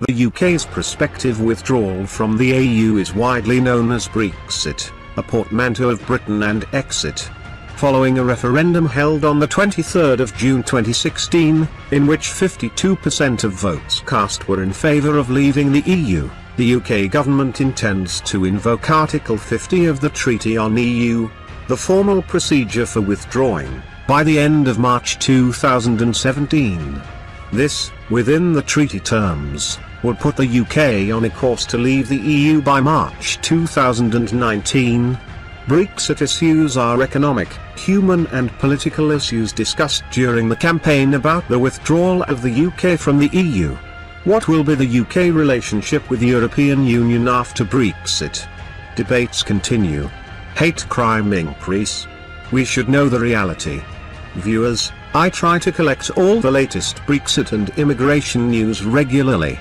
The UK's prospective withdrawal from the EU is widely known as Brexit, a portmanteau of Britain and exit. Following a referendum held on the 23rd of June 2016, in which 52% of votes cast were in favour of leaving the EU, the UK government intends to invoke Article 50 of the Treaty on EU, the formal procedure for withdrawing, by the end of March 2017. This, within the treaty terms, would put the UK on a course to leave the EU by March 2019. Brexit issues are economic, human and political issues discussed during the campaign about the withdrawal of the UK from the EU. What will be the UK relationship with the European Union after Brexit? Debates continue. Hate crime increase. We should know the reality. Viewers, I try to collect all the latest Brexit and immigration news regularly.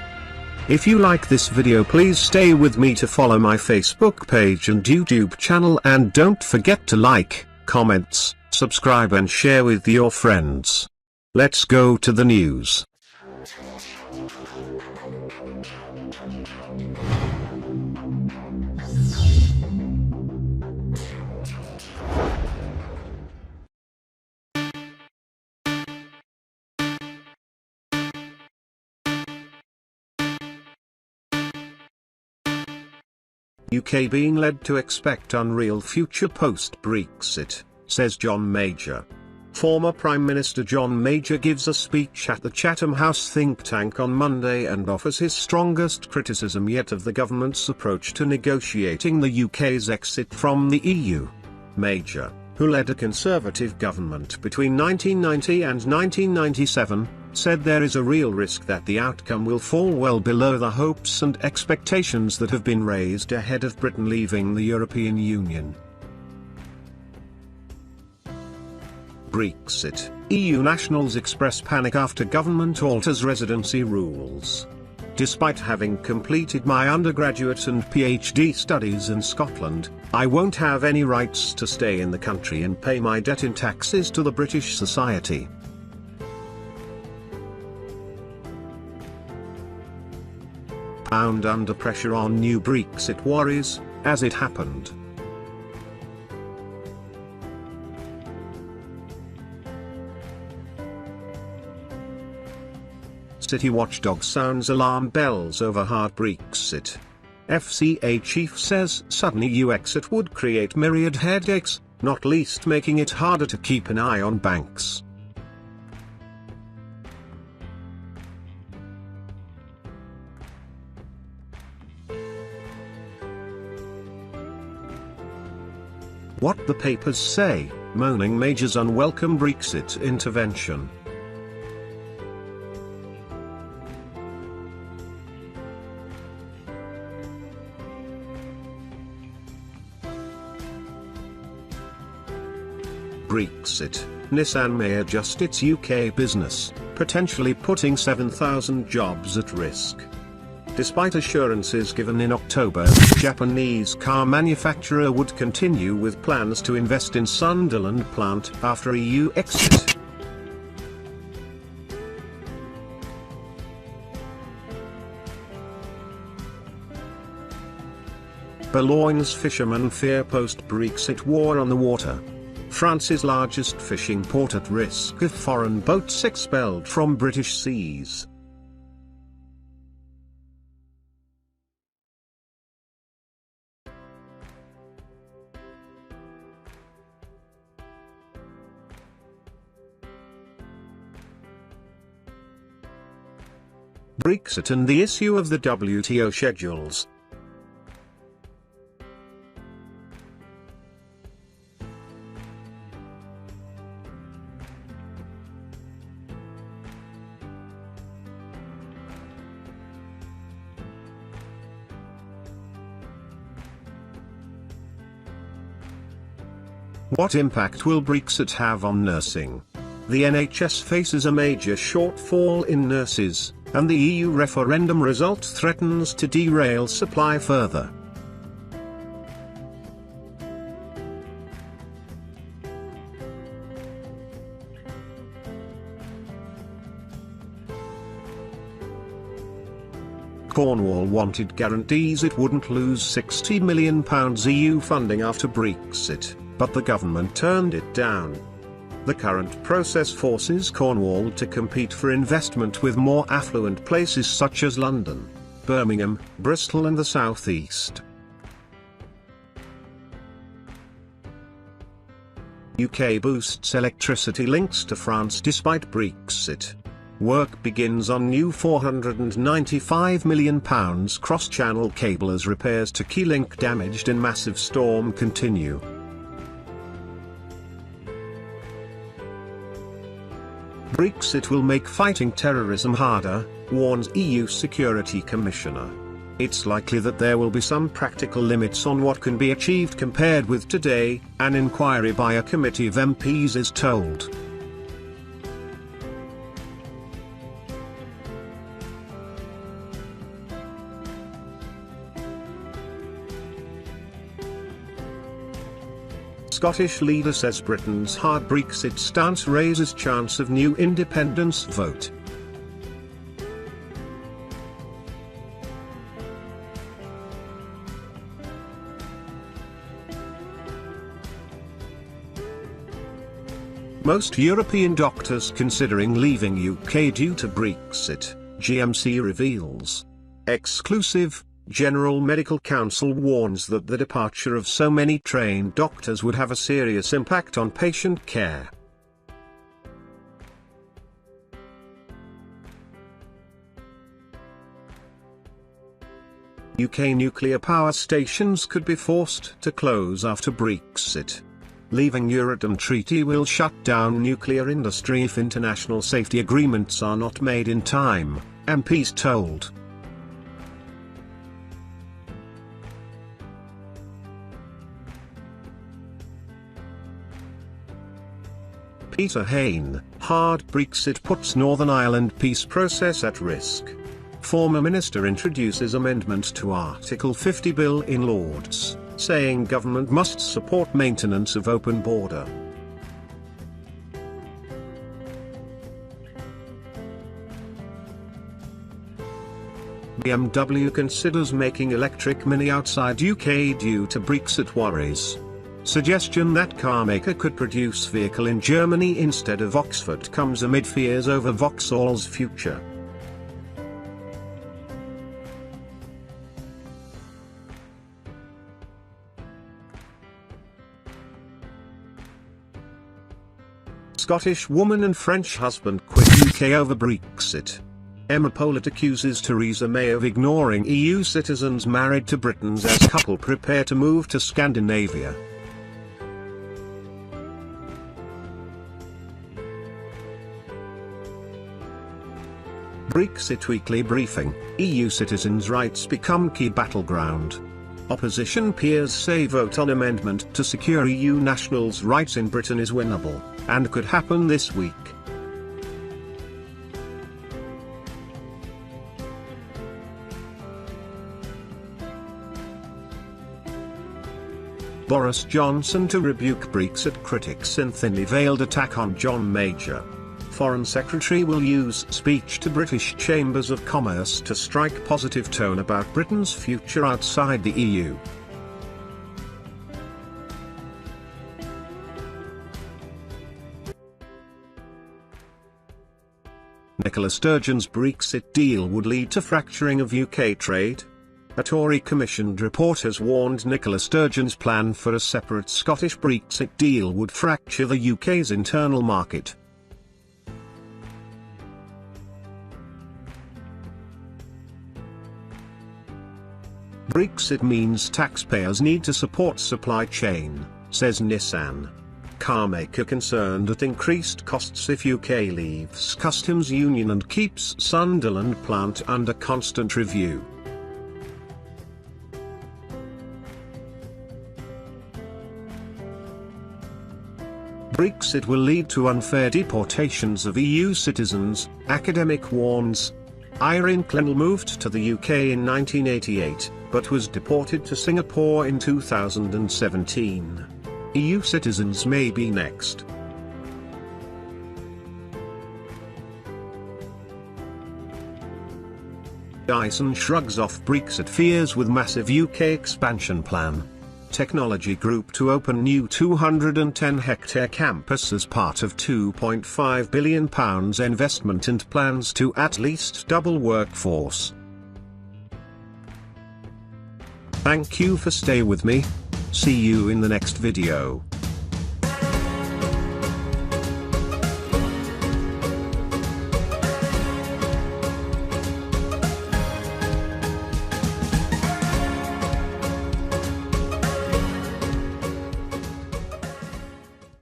If you like this video, please stay with me to follow my Facebook page and YouTube channel, and don't forget to like, comments, subscribe and share with your friends. Let's go to the news. UK being led to expect unreal future post-Brexit, says John Major. Former Prime Minister John Major gives a speech at the Chatham House think tank on Monday and offers his strongest criticism yet of the government's approach to negotiating the UK's exit from the EU. Major, who led a Conservative government between 1990 and 1997, said there is a real risk that the outcome will fall well below the hopes and expectations that have been raised ahead of Britain leaving the European Union. Brexit. EU nationals express panic after government alters residency rules. Despite having completed my undergraduate and PhD studies in Scotland, I won't have any rights to stay in the country and pay my debt in taxes to the British society. Pound under pressure on new Brexit worries, as it happened. City watchdog sounds alarm bells over hard Brexit. FCA chief says sudden EU exit would create myriad headaches, not least making it harder to keep an eye on banks. What the papers say, moaning Major's unwelcome Brexit intervention. Brexit, Nissan may adjust its UK business, potentially putting 7,000 jobs at risk. Despite assurances given in October, Japanese car manufacturer would continue with plans to invest in Sunderland plant after EU exit. Boulogne's fishermen fear post-Brexit war on the water. France's largest fishing port at risk if foreign boats expelled from British seas. Brexit and the issue of the WTO schedules. What impact will Brexit have on nursing? The NHS faces a major shortfall in nurses, and the EU referendum result threatens to derail supply further. Cornwall wanted guarantees it wouldn't lose £60 million EU funding after Brexit, but the government turned it down. The current process forces Cornwall to compete for investment with more affluent places such as London, Birmingham, Bristol and the South East. UK boosts electricity links to France despite Brexit. Work begins on new £495 million cross-channel cable as repairs to key link damaged in massive storm continue. Brexit will make fighting terrorism harder, warns EU Security Commissioner. It's likely that there will be some practical limits on what can be achieved compared with today, an inquiry by a committee of MPs is told. Scottish leader says Britain's hard Brexit stance raises chance of new independence vote. Most European doctors considering leaving UK due to Brexit, GMC reveals. Exclusive. General Medical Council warns that the departure of so many trained doctors would have a serious impact on patient care. UK nuclear power stations could be forced to close after Brexit. Leaving Euratom Treaty will shut down nuclear industry if international safety agreements are not made in time, MPs told. Peter Hain, hard Brexit puts Northern Ireland peace process at risk. Former minister introduces amendment to Article 50 bill in Lords, saying government must support maintenance of open border. BMW considers making electric Mini outside UK due to Brexit worries. Suggestion that carmaker could produce vehicle in Germany instead of Oxford comes amid fears over Vauxhall's future. Scottish woman and French husband quit UK over Brexit. Emma Polit accuses Theresa May of ignoring EU citizens married to Britons as couple prepare to move to Scandinavia. Brexit Weekly Briefing, EU citizens' rights become key battleground. Opposition peers say vote on amendment to secure EU nationals' rights in Britain is winnable, and could happen this week. Boris Johnson to rebuke Brexit critics in thinly veiled attack on John Major. Foreign Secretary will use speech to British Chambers of Commerce to strike positive tone about Britain's future outside the EU. Nicola Sturgeon's Brexit deal would lead to fracturing of UK trade. A Tory-commissioned report has warned Nicola Sturgeon's plan for a separate Scottish Brexit deal would fracture the UK's internal market. Brexit means taxpayers need to support supply chain, says Nissan. Carmaker concerned at increased costs if UK leaves customs union and keeps Sunderland plant under constant review. Brexit will lead to unfair deportations of EU citizens, academic warns. Irene Clennell moved to the UK in 1988, but was deported to Singapore in 2017. EU citizens may be next. Dyson shrugs off Brexit fears with massive UK expansion plan. Technology group to open new 210-hectare campus as part of £2.5 billion investment and plans to at least double workforce. Thank you for staying with me. See you in the next video.